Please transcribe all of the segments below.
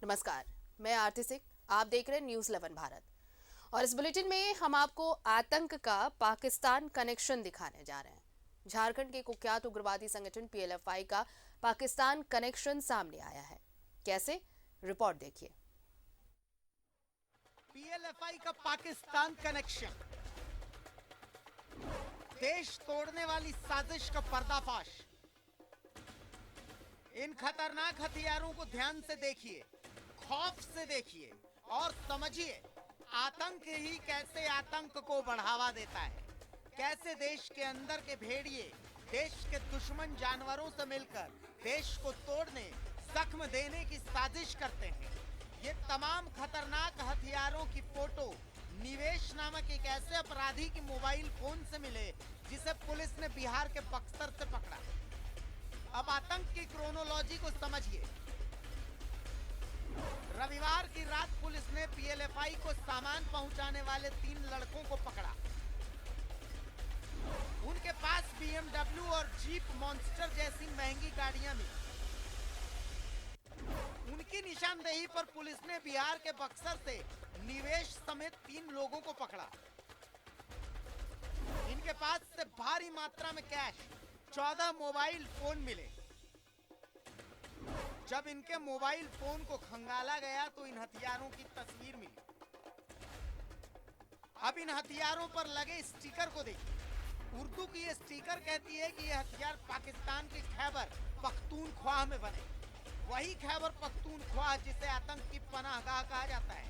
नमस्कार, मैं आरती सिंह। आप देख रहे हैं न्यूज़ 11 भारत और इस बुलेटिन में हम आपको आतंक का पाकिस्तान कनेक्शन दिखाने जा रहे हैं। झारखंड के कुख्यात उग्रवादी संगठन पीएलएफआई का पाकिस्तान कनेक्शन सामने आया है। कैसे? रिपोर्ट देखिए। पीएलएफआई का पाकिस्तान कनेक्शन, देश तोड़ने वाली साजिश का पर्दाफाश। इन खतरनाक हथियारों को ध्यान से देखिए, खौफ से देखिए और समझिए आतंक ही कैसे आतंक को बढ़ावा देता है। कैसे देश के अंदर के भेड़िए देश के दुश्मन जानवरों से मिलकर देश को तोड़ने, जख्म देने की साजिश करते हैं। ये तमाम खतरनाक हथियारों की फोटो निवेश नामक एक ऐसे अपराधी की मोबाइल फोन से मिले जिसे पुलिस ने बिहार के बक्सर से पकड़ा। अब आतंक की क्रोनोलॉजी को समझिए। रविवार की रात पुलिस ने पीएलएफआई को सामान पहुंचाने वाले 3 लड़कों को पकड़ा। उनके पास बीएमडब्ल्यू और जीप मॉन्स्टर जैसी महंगी गाड़ियां मिली। उनकी निशानदेही पर पुलिस ने बिहार के बक्सर से निवेश समेत 3 लोगों को पकड़ा। इनके पास से भारी मात्रा में कैश, 14 मोबाइल फोन मिले। जब इनके मोबाइल फोन को खंगाला गया तो इन हथियारों की तस्वीर मिली। अब इन हथियारों पर लगे स्टिकर को देखिए। उर्दू की ये स्टिकर कहती है कि ये हथियार पाकिस्तान के खैबर पख्तूनख्वा में बने। वही खैबर पख्तूनख्वा जिसे आतंक की पनाहगाह कहा जाता है।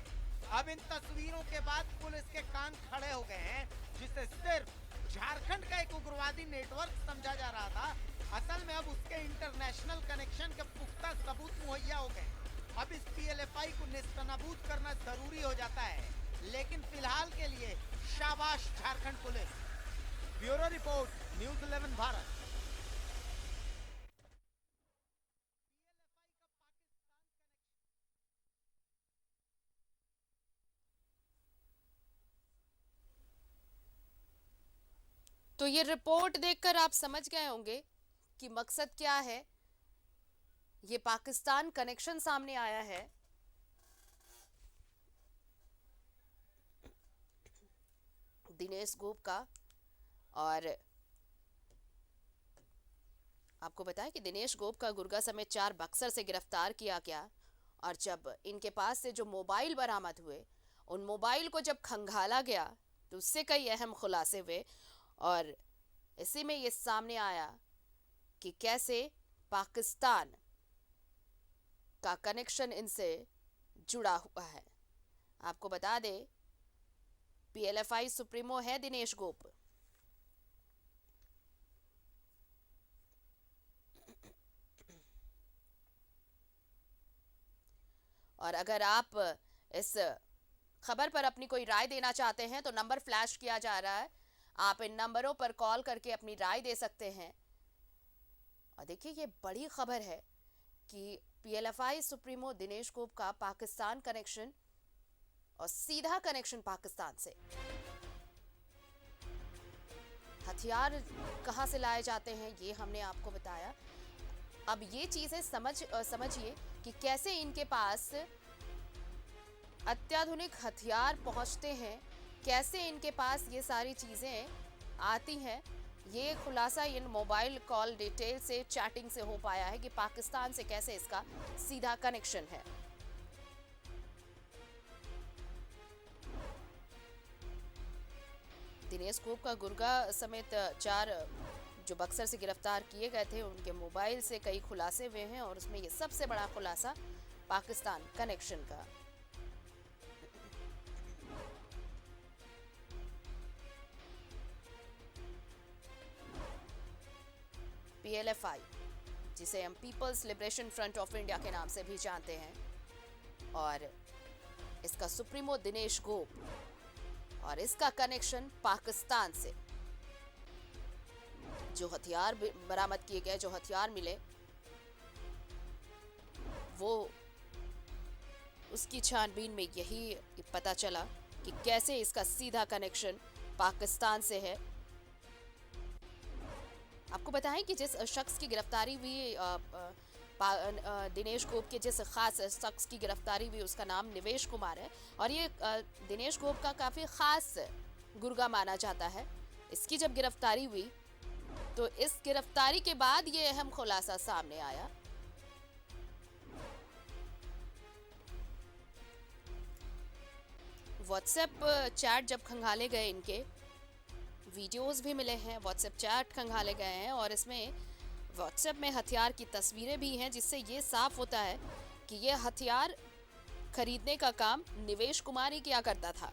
अब इन तस्वीरों के बाद पुलिस के कान खड़े हो गए हैं, जिसे सिर्फ झारखंड का एक उग्रवादी नेटवर्क समझा जा रहा था। असल में अब उसके इंटरनेशनल कनेक्शन के पुख्ता सबूत मुहैया हो गए। अब इस पीएलएफआई को नेस्तनाबूद करना जरूरी हो जाता है, लेकिन फिलहाल के लिए शाबाश Jharkhand police. Bureau report, news 11 Bharat. तो ये रिपोर्ट देखकर आप समझ गए होंगे कि मकसद क्या है। ये पाकिस्तान कनेक्शन सामने आया है। दिनेश गोप का। और आपको बताएं कि दिनेश गोप का गुर्गा समेत 4 बक्सर से गिरफ्तार किया गया। और जब इनके पास से जो मोबाइल बरामद हुए, उन मोबाइल को जब खंगाला गया तो उससे कई अहम खुलासे हुए। और इसी में ये सामने आया कि कैसे पाकिस्तान का कनेक्शन इनसे जुड़ा हुआ है। आपको बता दें, पीएलएफआई सुप्रीमो है दिनेश गोप। और अगर आप इस खबर पर अपनी कोई राय देना चाहते हैं तो नंबर फ्लैश किया जा रहा है। आप इन नंबरों पर कॉल करके अपनी राय दे सकते हैं। और देखिए, ये बड़ी खबर है कि पीएलएफआई सुप्रीमो दिनेश गोप का पाकिस्तान कनेक्शन और सीधा कनेक्शन पाकिस्तान से। हथियार कहां से लाए जाते हैं ये हमने आपको बताया। अब ये चीजें समझिए कि कैसे इनके पास अत्याधुनिक हथियार पहुंचते हैं, कैसे इनके पास ये सारी चीजें आती हैं। ये खुलासा इन मोबाइल कॉल डिटेल से, चैटिंग से हो पाया है कि पाकिस्तान से कैसे इसका सीधा कनेक्शन है। दिनेश गोप का गुर्गा समेत 4 जो बक्सर से गिरफ्तार किए गए थे, उनके मोबाइल से कई खुलासे हुए हैं। और उसमें ये सबसे बड़ा खुलासा पाकिस्तान कनेक्शन का। पीएलएफआई, जिसे हम people's liberation front of India के नाम से भी जानते हैं, और इसका सुप्रीमो दिनेश गोप और इसका कनेक्शन पाकिस्तान से। जो हथियार बरामद किए गए, जो हथियार मिले, वो उसकी छानबीन में यही पता चला कि कैसे इसका सीधा कनेक्शन पाकिस्तान से है। आपको बताएं कि जिस शख्स की गिरफ्तारी हुई दिनेश गोप के जिस खास शख्स की गिरफ्तारी हुई उसका नाम निवेश कुमार है और ये दिनेश गोप का काफ़ी खास गुर्गा माना जाता है। इसकी जब गिरफ्तारी हुई तो इस गिरफ्तारी के बाद ये अहम खुलासा सामने आया। व्हाट्सएप चैट जब खंगाले गए, इनके वीडियोस भी मिले हैं, व्हाट्सएप चैट खंगाले गए हैं और इसमें व्हाट्सएप में हथियार की तस्वीरें भी हैं, जिससे ये साफ होता है कि ये हथियार खरीदने का काम निवेश कुमार ही किया करता था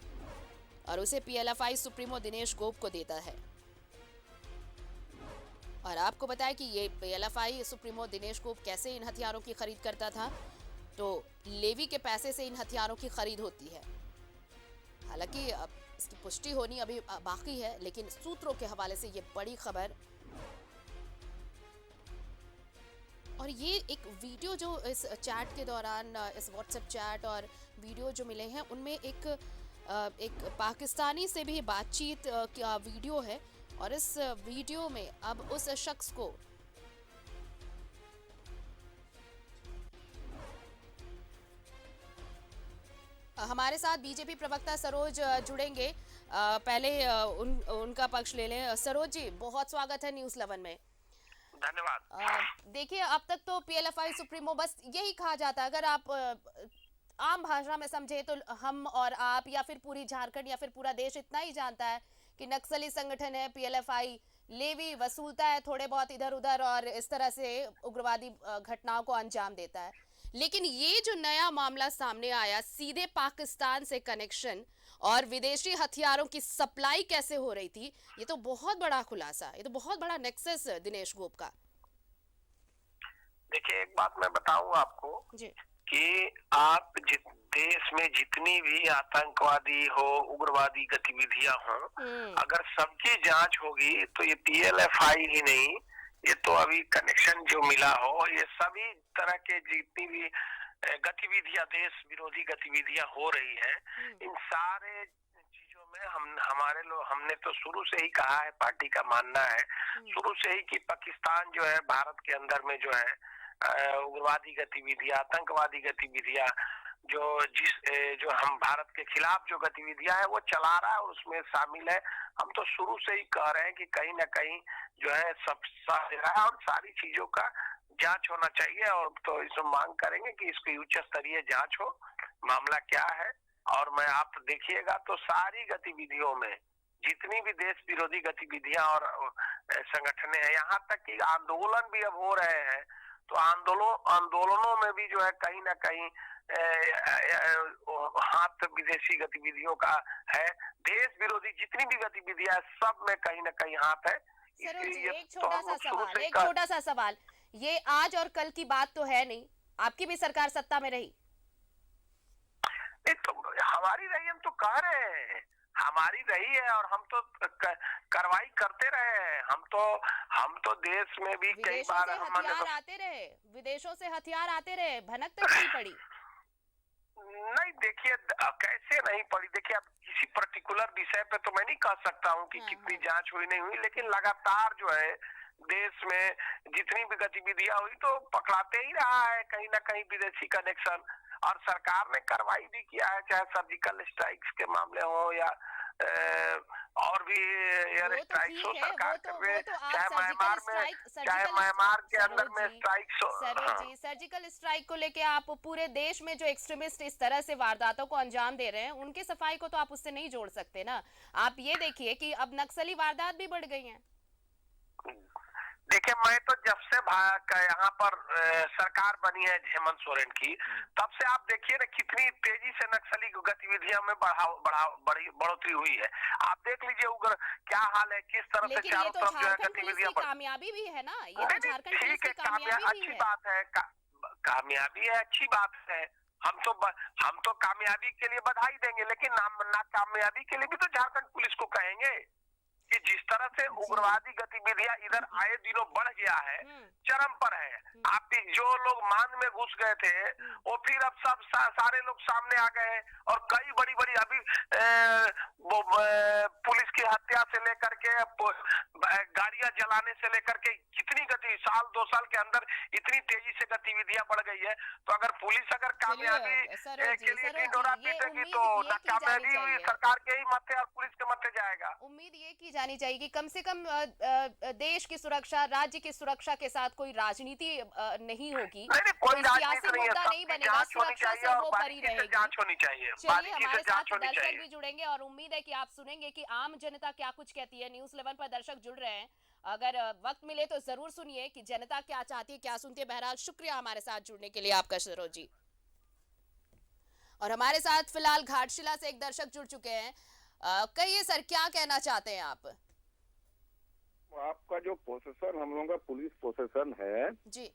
और उसे पीएलएफआई सुप्रीमो दिनेश गोप को देता है। और आपको बताया कि ये पीएलएफआई सुप्रीमो दिनेश गोप कैसे इन हथियारों की खरीद करता था, तो लेवी के पैसे से इन हथियारों की खरीद होती है। हालांकि अब इसकी पुष्टि होनी अभी बाकी है, लेकिन सूत्रों के हवाले से ये बड़ी खबर। और ये एक वीडियो जो इस चैट के दौरान, इस व्हाट्सएप चैट और वीडियो जो मिले हैं उनमें एक पाकिस्तानी से भी बातचीत का वीडियो है और इस वीडियो में अब उस शख्स को हमारे साथ बीजेपी प्रवक्ता सरोज जुड़ेंगे। पहले उनका पक्ष ले लें। सरोज जी, बहुत स्वागत है न्यूज़ 11 में। धन्यवाद। देखिए, अब तक तो पीएलएफआई सुप्रीमो बस यही कहा जाता है, अगर आप आम भाषा में समझे तो हम और आप या फिर पूरी झारखंड या फिर पूरा देश इतना ही जानता है कि नक्सली संगठन है पीएलएफआई, लेवी वसूलता है थोड़े बहुत इधर उधर और इस तरह से उग्रवादी घटनाओं को अंजाम देता है। लेकिन ये जो नया मामला सामने आया, सीधे पाकिस्तान से कनेक्शन और विदेशी हथियारों की सप्लाई कैसे हो रही थी, ये तो बहुत बड़ा खुलासा, ये तो बहुत बड़ा नेक्सस दिनेश गोप का। देखिए, एक बात मैं बताऊं आपको जी। कि आप देश में जितनी भी आतंकवादी हो, उग्रवादी गतिविधियां हो, अगर सबकी जांच होगी तो ये पीएलएफआई ही नहीं, ये तो अभी कनेक्शन जो मिला हो, ये सभी तरह के जितनी भी गतिविधियां, देश विरोधी गतिविधियां हो रही है, इन सारे चीजों में हमने तो शुरू से ही कहा है, पार्टी का मानना है शुरू से ही कि पाकिस्तान जो है भारत के अंदर में जो है उग्रवादी गतिविधियां, आतंकवादी गतिविधियां जो हम भारत के खिलाफ जो गतिविधियां है वो चला रहा है और उसमें शामिल है। हम तो शुरू से ही कह रहे हैं कि कहीं ना कहीं जो है सब साथ है और सारी चीजों का जांच होना चाहिए और तो इसमें मांग करेंगे कि इसकी उच्च स्तरीय जांच हो, मामला क्या है। और मैं आप देखिएगा तो सारी गतिविधियों में जितनी भी देश विरोधी गतिविधियां और संगठन है, यहाँ तक कि आंदोलन भी अब हो रहे हैं, तो आंदोलनों में भी जो है कहीं ना कहीं हाथ विदेशी गतिविधियों का है। देश विरोधी जितनी भी गतिविधियां सब में कहीं ना कहीं हाथ है। एक छोटा सा सवाल, ये आज और कल की बात तो है नहीं, आपकी भी सरकार सत्ता में रही। नहीं तो हमारी रही, हम तो कह रहे हैं हमारी रही है और हम तो कार्रवाई करते रहे हैं। हम तो देश में भी कई बार हथियार आते रहे, विदेशों से हथियार आते रहे, भनक तक नहीं पड़ी। नहीं, देखिए कैसे नहीं पड़ी, देखिए अब किसी पर्टिकुलर विषय पे तो मैं नहीं कह सकता हूँ कि कितनी जांच हुई नहीं हुई, लेकिन लगातार जो है देश में जितनी भी गतिविधियां हुई तो पकड़ाते ही रहा है कहीं ना कहीं विदेशी कनेक्शन। और सरकार ने कार्रवाई भी किया है, चाहे सर्जिकल स्ट्राइक्स के मामले हो या और भी एयर स्ट्राइक्स हो, सरकार करे, चाहे म्यांमार के अंदर में स्ट्राइक्स हो। सरोज जी, सर्जिकल स्ट्राइक को लेके आप पूरे देश में जो एक्सट्रीमिस्ट इस तरह से वारदातों को अंजाम दे रहे हैं, उनके सफाई को तो आप उससे नहीं जोड़ सकते ना। आप ये देखिए कि अब नक्सली वारदात भी बढ़ गई हैं। देखिए, मैं तो जब से यहाँ पर सरकार बनी है हेमंत सोरेन की, तब से आप देखिए ना कितनी तेजी से नक्सली गतिविधियों में बढ़ोतरी हुई है। आप देख लीजिए उग्र क्या हाल है, किस तरह से चारों तरफ जो है गतिविधियां। कामयाबी भी है ना, ये तो झारखंड पुलिस की कामयाबी अच्छी बात है, कामयाबी है, अच्छी बात है। हम तो कामयाबी के लिए बधाई देंगे, लेकिन नाकामयाबी के लिए भी तो झारखंड पुलिस को कहेंगे कि जिस तरह से उग्रवादी गतिविधियां इधर आए दिनों बढ़ गया है, चरम पर है। आप जो लोग मान में घुस गए थे वो फिर अब सब सारे लोग सामने आ गए हैं और कई बड़ी बड़ी अभी पुलिस की हत्या से लेकर के गाड़ियां जलाने से लेकर के कितनी गति साल 2 साल के अंदर इतनी तेजी से गतिविधियां बढ़ गई है। तो अगर पुलिस अगर कामयाबी के लिए ढिंढोरा पीटेगी तो कामयाबी हुई सरकार के ही मत्थे और पुलिस के मत्थे जाएगा। उम्मीद ये की जानी चाहिए कि कम से कम देश की सुरक्षा, राज्य की सुरक्षा के साथ कोई राजनीति नहीं होगी, कोई सियासी मुद्दा नहीं बनेगा, सुरक्षा से वो परी रहेगी। जांच होनी चाहिए, चलिए हमारे साथ दर्शक भी जुड़ेंगे और उम्मीद है कि आप सुनेंगे कि आम जनता क्या कुछ कहती है। न्यूज़ 11 पर दर्शक जुड़ रहे हैं, अगर वक्त मिले तो जरूर सुनिए कि जनता क्या चाहती है, क्या सुनती है। बहरहाल शुक्रिया हमारे साथ जुड़ने के लिए आपका सरोज जी। और हमारे साथ फिलहाल घाटशिला से एक दर्शक जुड़ चुके हैं। कहिए सर, क्या कहना चाहते हैं आप? आपका जो प्रोसेसर हम लोगों का पुलिस प्रोसेसर है जी,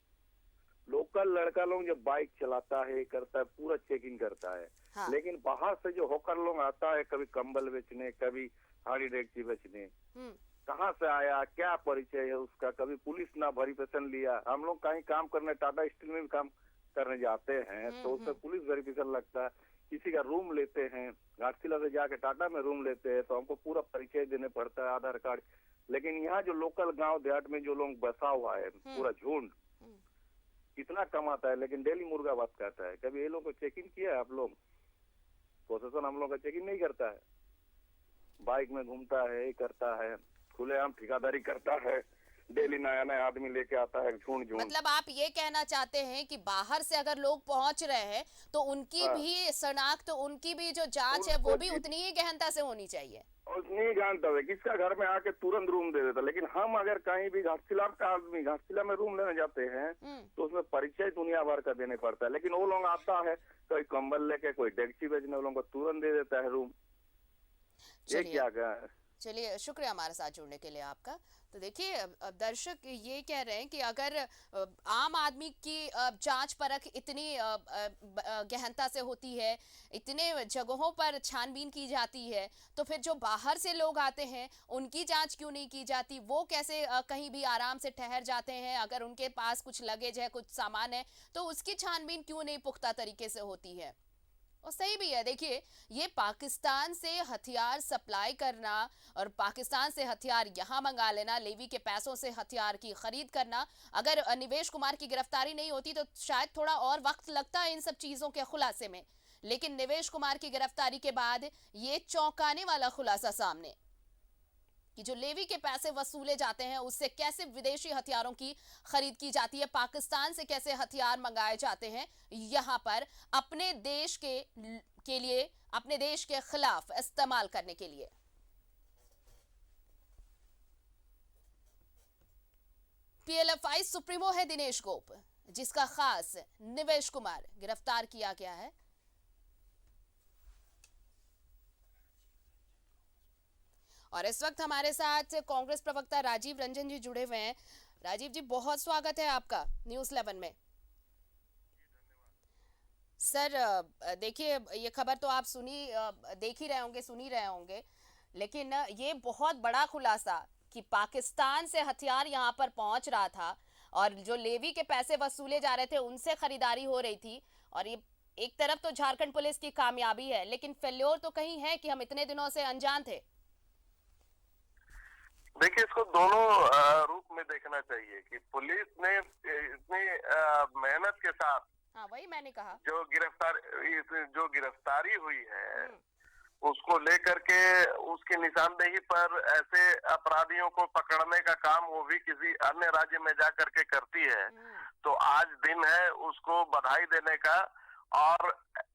लोकल लड़का लोग जब बाइक चलाता है करता है पूरा चेकिंग करता है। हाँ। लेकिन बाहर से जो होकर लोग आता है कभी कंबल बेचने, कभी हाड़ी डेक्ची बेचने, कहाँ से आया, क्या परिचय है उसका, कभी पुलिस ना वेरिफिकेशन लिया। हम लोग कहीं काम करने टाटा स्टील में भी काम करने जाते हैं तो उसमें पुलिस वेरिफिकेशन लगता है। किसी का रूम लेते हैं, घाटशिला से जाके टाटा में रूम लेते हैं तो हमको पूरा परिचय देने पड़ता है, आधार कार्ड। लेकिन यहाँ जो लोकल गांव देहात में जो लोग बसा हुआ है पूरा झुंड कितना कमाता है लेकिन डेली मुर्गा बात करता है। कभी ये लोग को चेकिंग किया है आप लोग? प्रोसेसर हम लोग का चेकिंग नहीं करता है, बाइक में घूमता है, करता है, खुलेआम ठेकेदारी करता है, डेली नया नया आदमी लेके आता है झुंड झुंड। मतलब आप ये कहना चाहते हैं कि बाहर से अगर लोग पहुंच रहे हैं तो उनकी भी शनाख्त, तो उनकी भी जो जांच है वो भी उतनी ही गहनता से होनी चाहिए। नहीं जानता है किसका घर में आके तुरंत रूम दे देता। लेकिन हम अगर कहीं भी घाटशिला का आदमी घाटशिला में रूम लेने जाते हैं तो उसमें परिचय दुनिया भर का देने पड़ता है। लेकिन वो लोग आता है कोई कंबल लेके, कोई डेक्ची बेचने, वो लोगों को तुरंत दे देता है रूम। ये क्या है? चलिए शुक्रिया हमारे साथ जुड़ने के लिए आपका। तो देखिए अब दर्शक ये कह रहे हैं कि अगर आम आदमी की जांच परख इतनी गहनता से होती है, इतने जगहों पर छानबीन की जाती है, तो फिर जो बाहर से लोग आते हैं उनकी जांच क्यों नहीं की जाती? वो कैसे कहीं भी आराम से ठहर जाते हैं? अगर उनके पास कुछ लगेज है, कुछ सामान है, तो उसकी छानबीन क्यों नहीं पुख्ता तरीके से होती है? और सही भी है। देखिए ये पाकिस्तान से हथियार सप्लाई करना और पाकिस्तान से हथियार यहाँ मंगा लेना, लेवी के पैसों से हथियार की खरीद करना, अगर निवेश कुमार की गिरफ्तारी नहीं होती तो शायद थोड़ा और वक्त लगता है इन सब चीजों के खुलासे में। लेकिन निवेश कुमार की गिरफ्तारी के बाद ये चौंकाने वाला खुलासा सामने कि जो लेवी के पैसे वसूले जाते हैं उससे कैसे विदेशी हथियारों की खरीद की जाती है, पाकिस्तान से कैसे हथियार मंगाए जाते हैं यहाँ पर अपने देश के लिए, अपने देश के खिलाफ इस्तेमाल करने के लिए। पीएलएफआई सुप्रीमो है दिनेश गोप, जिसका खास निवेश कुमार गिरफ्तार किया गया है। और इस वक्त हमारे साथ कांग्रेस प्रवक्ता राजीव रंजन जी जुड़े हुए हैं। राजीव जी, बहुत स्वागत है आपका न्यूज़ 11 में। सर देखिए ये खबर तो आप देख ही रहे होंगे, सुन ही रहे होंगे, लेकिन ये बहुत बड़ा खुलासा कि पाकिस्तान से हथियार यहाँ पर पहुंच रहा था और जो लेवी के पैसे वसूले जा रहे थे उनसे खरीदारी हो रही थी। और ये एक तरफ तो झारखंड पुलिस की कामयाबी है, लेकिन फेल्योर तो कहीं है कि हम इतने दिनों से अनजान थे। देखिए इसको दोनों रूप में देखना चाहिए कि पुलिस ने इतनी मेहनत के साथ, हाँ वही मैंने कहा, जो गिरफ्तारी हुई है उसको लेकर के उसकी निशानदेही पर ऐसे अपराधियों को पकड़ने का काम वो भी किसी अन्य राज्य में जा करके करती है, तो आज दिन है उसको बधाई देने का। और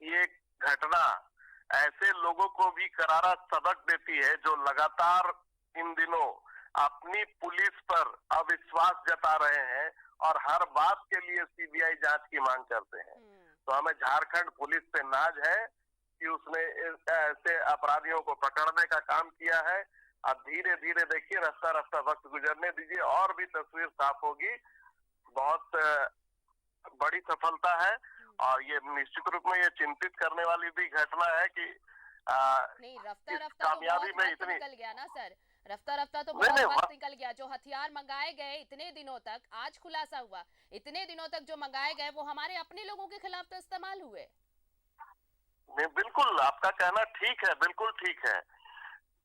ये घटना ऐसे लोगों को भी करारा सबक देती है जो लगातार इन दिनों अपनी पुलिस पर अविश्वास जता रहे हैं और हर बात के लिए सीबीआई जांच की मांग करते हैं। तो हमें झारखंड पुलिस पे नाज है कि उसने ऐसे अपराधियों को पकड़ने का काम किया है। अब धीरे धीरे देखिए, रास्ता रास्ता वक्त गुजरने दीजिए और भी तस्वीर साफ होगी। बहुत बड़ी सफलता है और ये निश्चित रूप में ये चिंतित करने वाली भी घटना है कि नहीं, रफ्ता कामयाबी में इतनी निकल गया ना सर। रफ्ता रफ्ता तो नहीं, बहुत नहीं, वक्त निकल गया। जो हथियार मंगाए गए इतने दिनों तक, आज खुलासा हुआ, इतने दिनों तक जो मंगाए गए वो हमारे अपने लोगों के खिलाफ तो इस्तेमाल हुए। नहीं, बिल्कुल आपका कहना ठीक है, बिल्कुल ठीक है,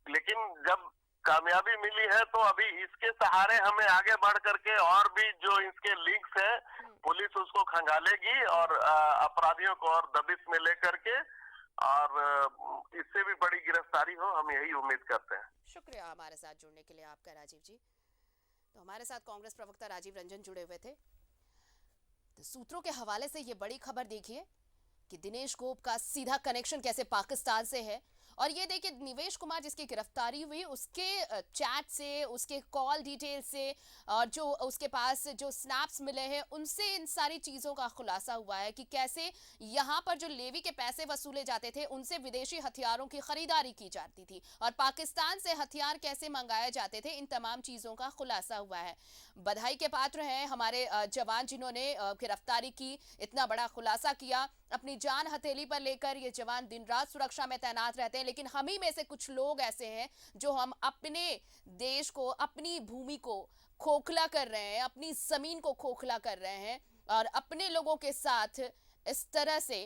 लेकिन जब कामयाबी मिली है तो अभी इसके सहारे हमें आगे बढ़ करके और भी जो इसके लिंक्स है पुलिस उसको खंगालेगी और अपराधियों को और दबिश में लेकर के और इससे भी बड़ी गिरफ्तारी हो, हम यही उम्मीद करते हैं। शुक्रिया हमारे साथ जुड़ने के लिए आपका राजीव जी। तो हमारे साथ कांग्रेस प्रवक्ता राजीव रंजन जुड़े हुए थे। तो सूत्रों के हवाले से ये बड़ी खबर देखिए कि दिनेश गोप का सीधा कनेक्शन कैसे पाकिस्तान से है। और ये देखिए निवेश कुमार जिसकी गिरफ्तारी हुई उसके चैट से, उसके कॉल डिटेल से और जो उसके पास जो स्नैप्स मिले हैं उनसे इन सारी चीज़ों का खुलासा हुआ है कि कैसे यहाँ पर जो लेवी के पैसे वसूले जाते थे उनसे विदेशी हथियारों की खरीदारी की जाती थी और पाकिस्तान से हथियार कैसे मंगाए जाते थे। इन तमाम चीज़ों का खुलासा हुआ है। बधाई के पात्र हैं हमारे जवान जिन्होंने गिरफ्तारी की, इतना बड़ा खुलासा किया। अपनी जान हथेली पर लेकर ये जवान दिन रात सुरक्षा में तैनात रहते हैं, लेकिन हम ही में से कुछ लोग ऐसे हैं जो हम अपने देश को, अपनी भूमि को खोखला कर रहे हैं, अपनी जमीन को खोखला कर रहे हैं और अपने लोगों के साथ इस तरह से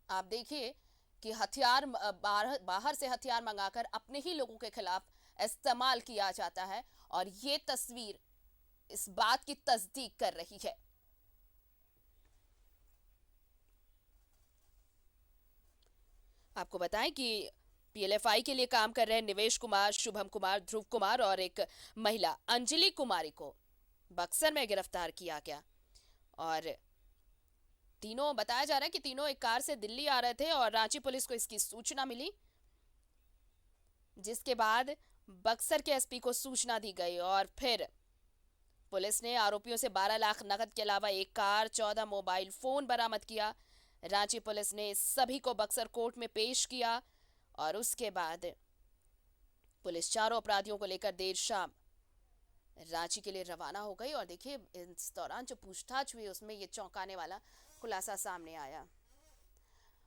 आप देखिए कि हथियार बाहर से हथियार मंगाकर अपने ही लोगों के खिलाफ इस्तेमाल किया जाता है और ये तस्वीर इस बात की तस्दीक कर रही है। आपको बताएं कि पीएलएफआई के लिए काम कर रहे निवेश कुमार, शुभम कुमार, ध्रुव कुमार और एक महिला अंजलि कुमारी को बक्सर में गिरफ्तार किया गया और तीनों बताया जा रहा है कि तीनों एक कार से दिल्ली आ रहे थे और रांची पुलिस को इसकी सूचना मिली, जिसके बाद बक्सर के एसपी को सूचना दी गई और फिर पुलिस ने आरोपियों से 12 लाख नकद के अलावा एक कार, 14 मोबाइल फोन बरामद किया। रांची पुलिस ने सभी को बक्सर कोर्ट में पेश किया और उसके बाद पुलिस चारों अपराधियों को लेकर देर शाम रांची के लिए रवाना हो गई। और देखिए इस दौरान जो पूछताछ हुई उसमें ये चौंकाने वाला खुलासा सामने आया।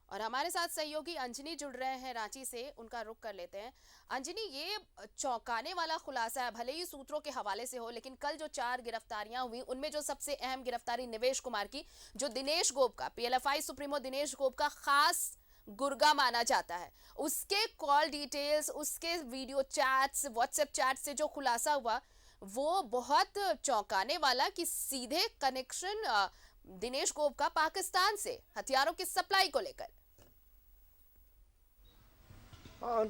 और हमारे साथ सहयोगी अंजनी जुड़ रहे हैं रांची से, उनका रुख कर लेते हैं। अंजनी, ये चौंकाने वाला खुलासा है, भले ही सूत्रों के हवाले से हो, लेकिन कल जो 4 गिरफ्तारियां हुई उनमें जो सबसे अहम गिरफ्तारी निवेश कुमार की, जो दिनेश गोप का, पीएलएफआई सुप्रीमो दिनेश गोप का खास गुर्गा माना जाता है, उसके कॉल डिटेल्स, उसके वीडियो चैट्स, व्हाट्सएप चैट से जो खुलासा हुआ वो बहुत चौंकाने वाला कि सीधे कनेक्शन दिनेश गोप का पाकिस्तान से हथियारों की सप्लाई को लेकर।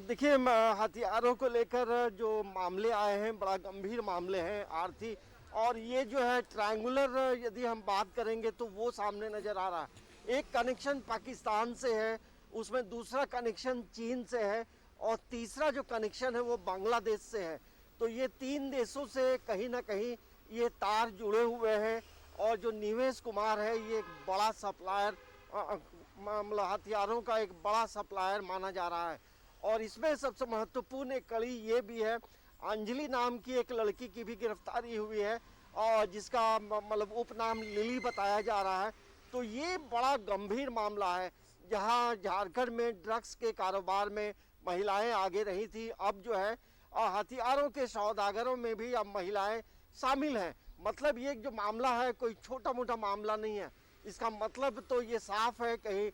देखिए, हथियारों को लेकर जो मामले आए हैं बड़ा गंभीर मामले हैं आरती, और ये जो है ट्रायंगुलर यदि हम बात करेंगे तो वो सामने नजर आ रहा है। एक कनेक्शन पाकिस्तान से है, उसमें दूसरा कनेक्शन चीन से है और तीसरा जो कनेक्शन है वो बांग्लादेश से है। तो ये 3 देशों से कहीं ना कहीं ये तार जुड़े हुए हैं और जो निवेश कुमार है ये एक बड़ा सप्लायर, मतलब हथियारों का एक बड़ा सप्लायर माना जा रहा है। और इसमें सबसे महत्वपूर्ण एक कड़ी ये भी है, अंजलि नाम की एक लड़की की भी गिरफ्तारी हुई है और जिसका मतलब उपनाम लिली बताया जा रहा है। तो ये बड़ा गंभीर मामला है, जहां झारखंड में ड्रग्स के कारोबार में महिलाएं आगे रही थी, अब जो है हथियारों के सौदागरों में भी अब महिलाएं शामिल हैं। मतलब ये जो मामला है कोई छोटा मोटा मामला नहीं है। इसका मतलब तो ये साफ है कहीं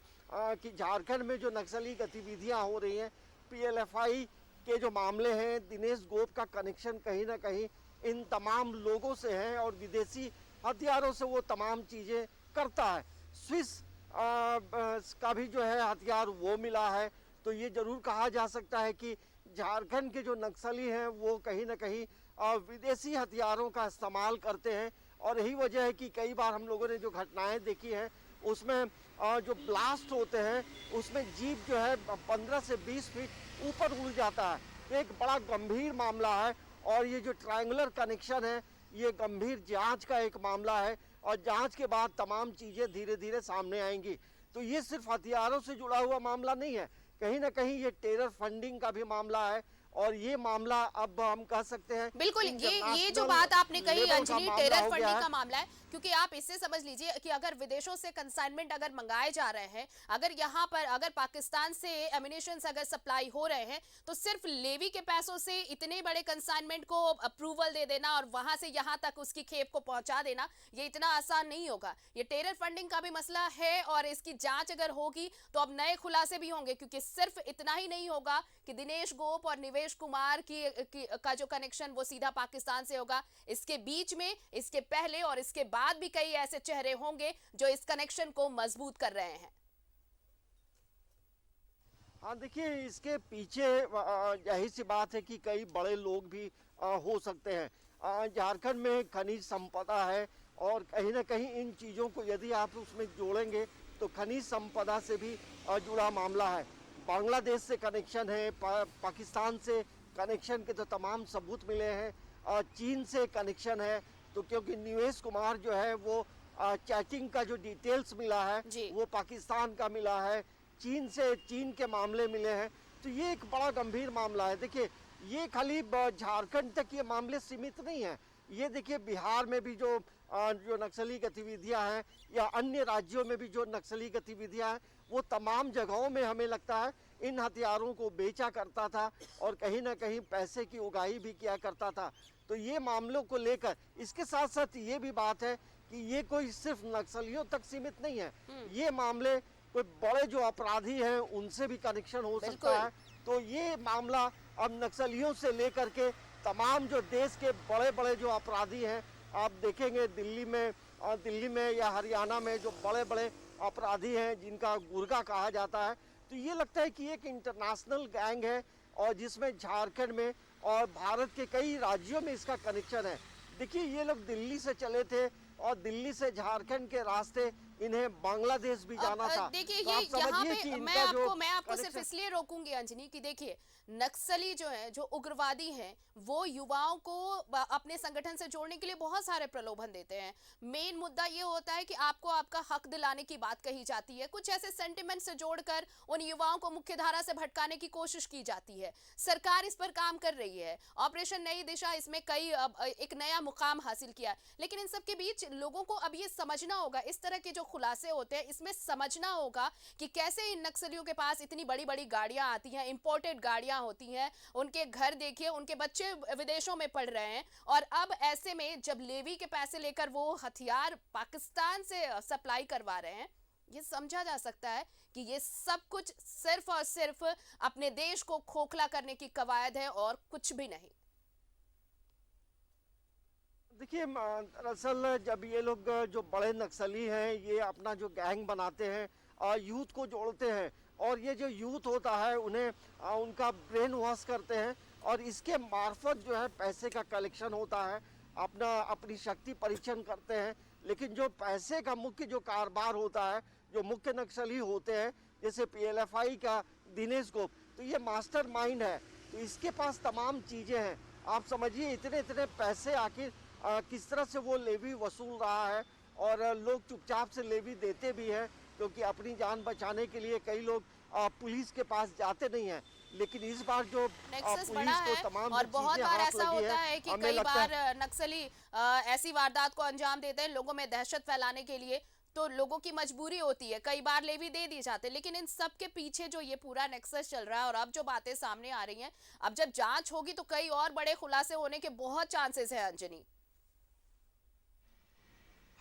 कि झारखंड में जो नक्सली गतिविधियां हो रही हैं, पीएलएफआई के जो मामले हैं, दिनेश गोप का कनेक्शन कहीं ना कहीं इन तमाम लोगों से है और विदेशी हथियारों से वो तमाम चीज़ें करता है। स्विस का भी जो है हथियार वो मिला है। तो ये जरूर कहा जा सकता है कि झारखंड के जो नक्सली हैं वो कहीं ना कहीं विदेशी हथियारों का इस्तेमाल करते हैं। और यही वजह है कि कई बार हम लोगों ने जो घटनाएं देखी हैं उसमें जो ब्लास्ट होते हैं उसमें जीप जो है 15 से 20 फीट ऊपर उड़ जाता है। तो एक बड़ा गंभीर मामला है और ये जो ट्रायंगुलर कनेक्शन है ये गंभीर जांच का एक मामला है और जांच के बाद तमाम चीज़ें धीरे धीरे सामने आएंगी। तो ये सिर्फ हथियारों से जुड़ा हुआ मामला नहीं है, कहीं ना कहीं ये टेरर फंडिंग का भी मामला है और ये मामला अब हम कह सकते हैं बिल्कुल ये जो बात आपने कही अंजलि, टेरर फंडिंग का मामला है, क्योंकि आप इससे समझ लीजिए कि अगर विदेशों से कंसाइनमेंट अगर मंगाए जा रहे हैं, अगर यहाँ पर अगर पाकिस्तान से एमिनेशन अगर सप्लाई हो रहे हैं, तो सिर्फ लेवी के पैसों से इतने बड़े कंसाइनमेंट को अप्रूवल दे देना और वहां से यहाँ तक उसकी खेप को पहुंचा देना, ये इतना आसान नहीं होगा। ये टेरर फंडिंग का भी मसला है और इसकी जांच अगर होगी तो अब नए खुलासे भी होंगे, क्योंकि सिर्फ इतना ही नहीं होगा कि दिनेश गोप और निवेश कुमार का जो कनेक्शन वो सीधा पाकिस्तान से होगा। इसके बीच में, इसके पहले और इसके बाद भी कई ऐसे चेहरे होंगे जो इस कनेक्शन को मजबूत कर रहे हैं। हाँ देखिए, इसके पीछे यही सी बात है कि कई बड़े लोग भी हो सकते हैं। झारखंड में खनिज संपदा है और कहीं ना कहीं इन चीज़ों को यदि आप उसमें जोड़ेंगे तो खनिज संपदा से भी जुड़ा मामला है। बांग्लादेश से कनेक्शन है, पाकिस्तान से कनेक्शन के तो तमाम सबूत मिले हैं, चीन से कनेक्शन है, तो क्योंकि निवेश कुमार जो है वो चैटिंग का जो डिटेल्स मिला है वो पाकिस्तान का मिला है, चीन से चीन के मामले मिले हैं, तो ये एक बड़ा गंभीर मामला है। देखिए, ये खाली झारखंड तक ये मामले सीमित नहीं है, ये देखिए बिहार में भी जो नक्सली गतिविधियां हैं या अन्य राज्यों में भी जो नक्सली गतिविधियां हैं, वो तमाम जगहों में हमें लगता है इन हथियारों को बेचा करता था और कहीं ना कहीं पैसे की उगाही भी किया करता था। तो ये मामलों को लेकर इसके साथ साथ ये भी बात है कि ये कोई सिर्फ नक्सलियों तक सीमित नहीं है, ये मामले कोई बड़े जो अपराधी हैं उनसे भी कनेक्शन हो सकता है। तो ये मामला अब नक्सलियों से लेकर के तमाम जो देश के बड़े बड़े जो अपराधी हैं, आप देखेंगे दिल्ली में या हरियाणा में जो बड़े बड़े अपराधी हैं जिनका गुर्गा कहा जाता है, तो ये लगता है कि एक इंटरनेशनल गैंग है और जिसमें झारखंड में और भारत के कई राज्यों में इसका कनेक्शन है। देखिए, ये लोग दिल्ली से चले थे और दिल्ली से झारखंड के रास्ते इन्हें बांग्लादेश भी जाना था। देखिए, तो ये यहाँ कि पे मैं आपको सिर्फ इसलिए रोकूंगी अंजनी कि देखिए, नक्सली जो है, जो उग्रवादी हैं, वो युवाओं को अपने संगठन से जोड़ने के लिए बहुत सारे प्रलोभन देते हैं। मेन मुद्दा ये होता है कि आपको आपका हक दिलाने की बात कही जाती है, कुछ ऐसे सेंटिमेंट से जोड़कर उन युवाओं को मुख्य धारा से भटकाने की कोशिश की जाती है। सरकार इस पर काम कर रही है, ऑपरेशन नई दिशा इसमें कई एक नया मुकाम हासिल किया, लेकिन इन सब के बीच लोगों को अब ये समझना होगा, इस तरह के जो खुलासे होते हैं इसमें समझना होगा कि कैसे इन नक्सलियों के पास इतनी बड़ी बड़ी गाड़ियां आती हैं, इंपोर्टेड गाड़ियां होती हैं, उनके घर देखिए, उनके बच्चे विदेशों में पढ़ रहे हैं, और अब ऐसे में जब लेवी के पैसे लेकर वो हथियार पाकिस्तान से सप्लाई करवा रहे हैं, ये समझा जा सकता है कि ये सब कुछ सिर्फ और सिर्फ अपने देश को खोखला करने की कवायद है और कुछ भी नहीं। देखिए, दरअसल जब ये लोग जो बड़े नक्सली हैं ये अपना जो गैंग बनाते हैं, यूथ को जोड़ते हैं और ये जो यूथ होता है उन्हें उनका ब्रेन वॉश करते हैं और इसके मार्फत जो है पैसे का कलेक्शन होता है, अपनी शक्ति परीक्षण करते हैं। लेकिन जो पैसे का मुख्य जो कारोबार होता है, जो मुख्य नक्सली होते हैं जैसे PLFI का दिनेश गोप, तो ये मास्टर माइंड है, तो इसके पास तमाम चीज़ें हैं। आप समझिए इतने इतने पैसे आखिर किस तरह से वो लेवी वसूल रहा है और लोग चुपचाप से लेवी देते भी हैं, क्योंकि अपनी जान बचाने के लिए कई लोग पुलिस के पास जाते नहीं हैं। लेकिन इस बार जो पुलिस को तमाम और बहुत बार ऐसा होता है कि कई बार नक्सली ऐसी वारदात को अंजाम देते हैं लोगों में दहशत फैलाने के लिए, तो लोगों की मजबूरी होती है, कई बार लेवी दे दी जाते, लेकिन इन सब के पीछे जो ये पूरा नेक्सस चल रहा है और अब जो बातें सामने आ रही हैं, अब जब जांच होगी तो कई और बड़े खुलासे होने के बहुत चांसेस है अंजनी।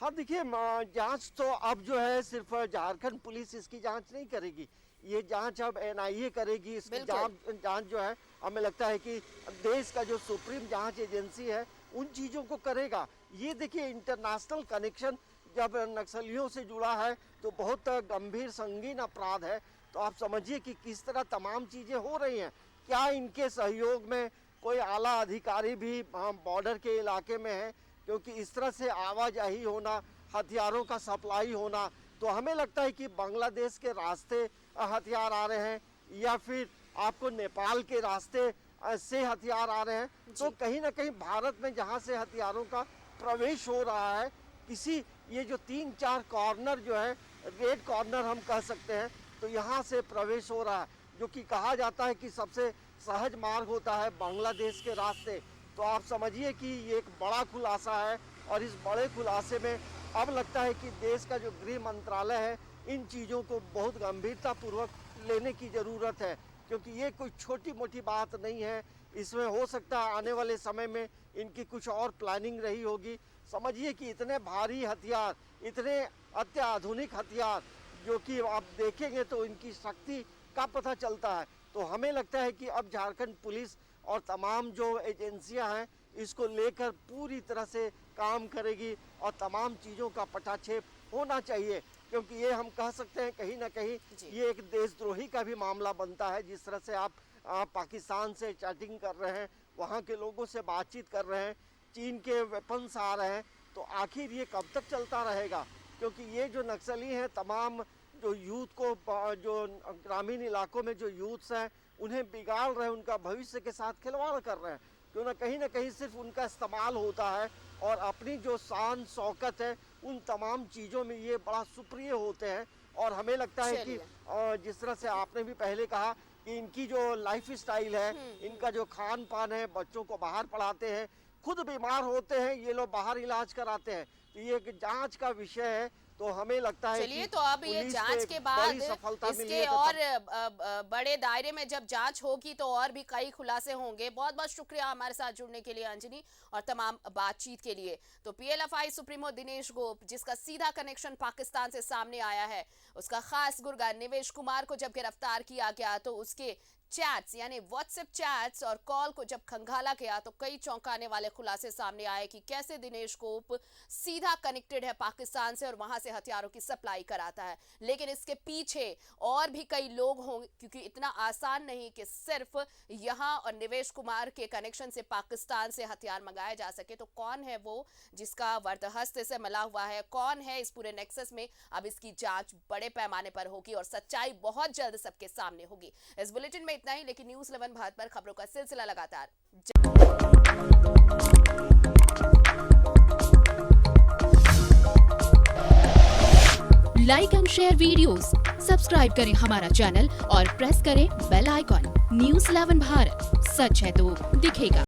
हाँ देखिए, जांच तो अब जो है सिर्फ झारखंड पुलिस इसकी जांच नहीं करेगी, ये जांच अब NIA करेगी। इसकी जांच जो है हमें लगता है कि देश का जो सुप्रीम जांच एजेंसी है उन चीज़ों को करेगा। ये देखिए, इंटरनेशनल कनेक्शन जब नक्सलियों से जुड़ा है तो बहुत गंभीर संगीन अपराध है। तो आप समझिए कि किस तरह तमाम चीज़ें हो रही हैं। क्या इनके सहयोग में कोई आला अधिकारी भी बॉर्डर के इलाके में है? क्योंकि इस तरह से आवाजाही होना, हथियारों का सप्लाई होना, तो हमें लगता है कि बांग्लादेश के रास्ते हथियार आ रहे हैं या फिर आपको नेपाल के रास्ते से हथियार आ रहे हैं। तो कहीं ना कहीं भारत में जहां से हथियारों का प्रवेश हो रहा है, किसी ये जो 3-4 कॉर्नर जो है, रेड कॉर्नर हम कह सकते हैं, तो यहाँ से प्रवेश हो रहा है, जो कि कहा जाता है कि सबसे सहज मार्ग होता है बांग्लादेश के रास्ते। तो आप समझिए कि ये एक बड़ा खुलासा है और इस बड़े खुलासे में अब लगता है कि देश का जो गृह मंत्रालय है इन चीज़ों को बहुत गंभीरता पूर्वक लेने की ज़रूरत है, क्योंकि ये कोई छोटी मोटी बात नहीं है। इसमें हो सकता है आने वाले समय में इनकी कुछ और प्लानिंग रही होगी। समझिए कि इतने भारी हथियार, इतने अत्याधुनिक हथियार जो कि आप देखेंगे तो इनकी शक्ति का पता चलता है। तो हमें लगता है कि अब झारखंड पुलिस और तमाम जो एजेंसियां हैं इसको लेकर पूरी तरह से काम करेगी और तमाम चीज़ों का पटाक्षेप होना चाहिए, क्योंकि ये हम कह सकते हैं कहीं ना कहीं ये एक देशद्रोही का भी मामला बनता है। जिस तरह से आप पाकिस्तान से चैटिंग कर रहे हैं, वहाँ के लोगों से बातचीत कर रहे हैं, चीन के वेपन्स आ रहे हैं, तो आखिर ये कब तक चलता रहेगा? क्योंकि ये जो नक्सली हैं तमाम जो यूथ को, जो ग्रामीण इलाकों में जो यूथ्स हैं उन्हें बिगाड़ रहे हैं, उनका भविष्य के साथ खिलवाड़ कर रहे हैं। क्यों ना कहीं सिर्फ उनका इस्तेमाल होता है और अपनी जो शान शौकत है उन तमाम चीज़ों में ये बड़ा सुप्रिय होते हैं। और हमें लगता है कि जिस तरह से आपने भी पहले कहा कि इनकी जो लाइफ स्टाइल है, इनका जो खान पान है, बच्चों को बाहर पढ़ाते हैं, खुद बीमार होते हैं, ये लोग बाहर इलाज कराते हैं, तो ये एक जांच का विषय है। तो हमें लगता है चलिए, तो अब ये जांच के बाद इसके और बड़े दायरे में जब जांच होगी तो और भी कई खुलासे होंगे। बहुत बहुत शुक्रिया हमारे साथ जुड़ने के लिए अंजनी और तमाम बातचीत के लिए। तो पीएलएफआई सुप्रीमो दिनेश गोप, जिसका सीधा कनेक्शन पाकिस्तान से सामने आया है, उसका खास गुर्गा निवेश कुमार को जब गिरफ्तार किया गया तो उसके चैट्स यानी व्हाट्सएप चैट्स और कॉल को जब खंगाला गया तो कई चौंकाने वाले खुलासे सामने आए कि कैसे दिनेश गोप सीधा कनेक्टेड है पाकिस्तान से और वहां से हथियारों की सप्लाई कराता है। लेकिन इसके पीछे और भी कई लोग होंगे, क्योंकि इतना आसान नहीं कि सिर्फ यहां और निवेश कुमार के कनेक्शन से पाकिस्तान से हथियार मंगाए जा सके। तो कौन है वो जिसका वर्दहस्ते से मिला हुआ है, कौन है इस पूरे नेक्सस में? अब इसकी जांच बड़े पैमाने पर होगी और सच्चाई बहुत जल्द सबके सामने होगी। इस बुलेटिन में इतना ही, लेकिन न्यूज़ 11 भारत पर खबरों का सिलसिला लगातार like and share videos, subscribe करें हमारा चैनल और प्रेस करें बेल आइकॉन। न्यूज़ 11 भारत, सच है तो दिखेगा।